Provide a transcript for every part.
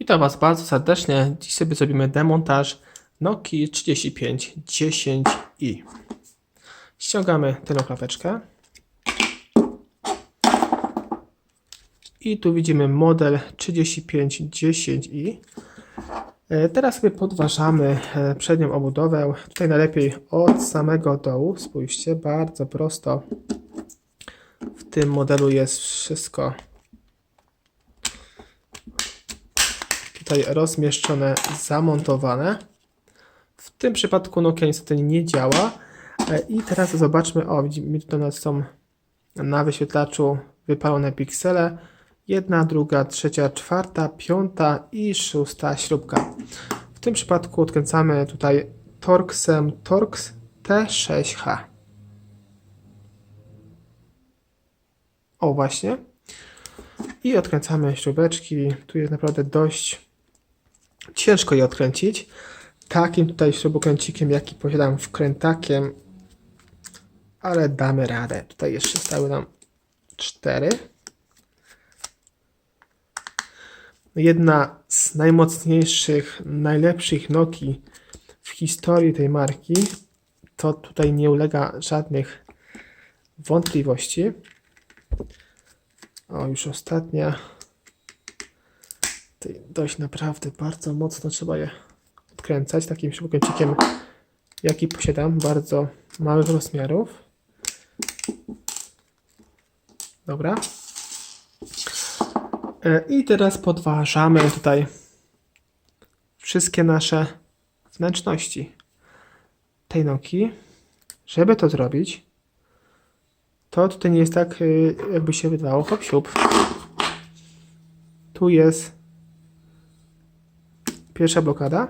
Witam Was bardzo serdecznie. Dziś sobie zrobimy demontaż Nokii 3510i. Ściągamy tę klapeczkę. I tu widzimy model 3510i. Teraz sobie podważamy przednią obudowę. Tutaj najlepiej od samego dołu. Spójrzcie, bardzo prosto. W tym modelu jest wszystko tutaj rozmieszczone, zamontowane. W tym przypadku Nokia niestety nie działa. I teraz zobaczmy, widzimy tutaj są na wyświetlaczu wypalone piksele. 1, 2, 3, 4, 5 i 6 śrubka. W tym przypadku odkręcamy tutaj Torxem Torx T6H. Właśnie. I odkręcamy śrubeczki. Tu jest naprawdę dość ciężko je odkręcić. Takim tutaj śrubokręcikiem, jaki posiadam, wkrętakiem, ale damy radę. Tutaj jeszcze stały nam 4. Jedna z najmocniejszych, najlepszych Nokii w historii tej marki. To tutaj nie ulega żadnych wątpliwości. Już ostatnia. Tutaj dość naprawdę bardzo mocno trzeba je odkręcać takim śrubokręcikiem, jaki posiadam, bardzo małych rozmiarów. Dobra. I teraz podważamy tutaj wszystkie nasze wnętrzności tej Nokii. Żeby to zrobić, to tutaj nie jest tak, jakby się wydawało, hop siup. Tu jest pierwsza blokada.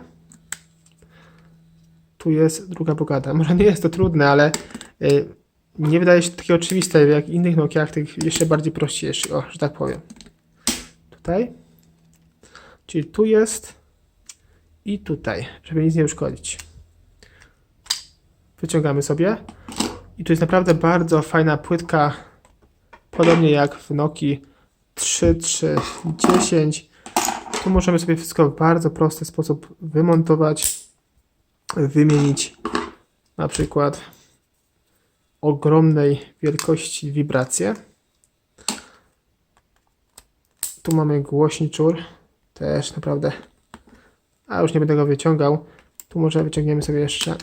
Tu jest druga blokada. Może nie jest to trudne, ale nie wydaje się takie oczywiste, jak w innych Nokiach, tych jeszcze bardziej prościejszych, że tak powiem. Tutaj. Czyli tu jest i tutaj, żeby nic nie uszkodzić. Wyciągamy sobie. I tu jest naprawdę bardzo fajna płytka, podobnie jak w Nokii 3310. Tu możemy sobie wszystko w bardzo prosty sposób wymontować, wymienić na przykład ogromnej wielkości wibracje. Tu mamy głośniczur, też naprawdę, już nie będę go wyciągał. Tu może wyciągniemy sobie jeszcze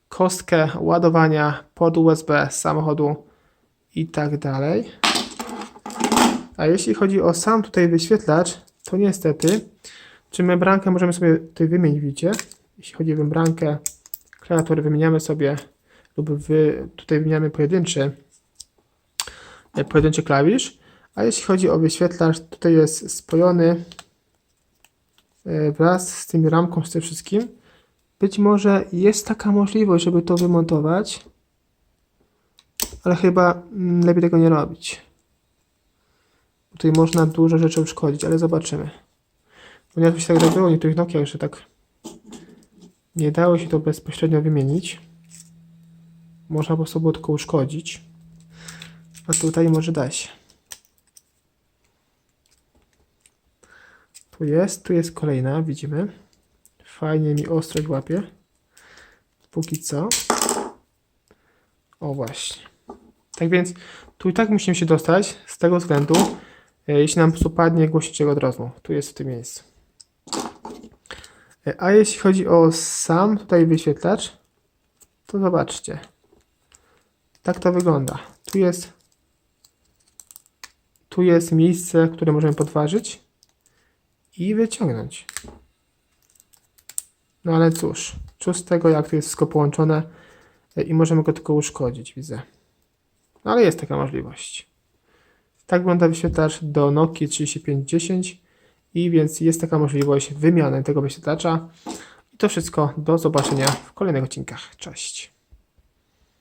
kostkę ładowania pod USB z samochodu i tak dalej. A jeśli chodzi o sam tutaj wyświetlacz, to niestety, czy membrankę możemy sobie tutaj wymienić, widzicie? Jeśli chodzi o membrankę, klawiatury wymieniamy sobie, lub tutaj wymieniamy pojedynczy klawisz. A jeśli chodzi o wyświetlacz, tutaj jest spojony wraz z tym ramką, z tym wszystkim. Być może jest taka możliwość, żeby to wymontować, ale chyba lepiej tego nie robić. Tutaj można dużo rzeczy uszkodzić, ale zobaczymy. Ponieważ się tak robiło w niektórych Nokiach, że tak nie dało się to bezpośrednio wymienić. Można po prostu było tylko uszkodzić. A tutaj może da się. Tu jest kolejna, widzimy. Fajnie mi ostrość łapie. Póki co. Właśnie. Tak więc tu i tak musimy się dostać z tego względu, jeśli nam po prostu padnie głośniczek od razu. Tu jest w tym miejscu. A jeśli chodzi o sam tutaj wyświetlacz, to zobaczcie. Tak to wygląda. Tu jest miejsce, które możemy podważyć i wyciągnąć. No ale cóż z tego, jak to jest wszystko połączone i możemy go tylko uszkodzić, widzę. No ale jest taka możliwość. Tak wygląda wyświetlacz do Nokii 3510 i więc jest taka możliwość wymiany tego wyświetlacza. I to wszystko, do zobaczenia w kolejnych odcinkach. Cześć.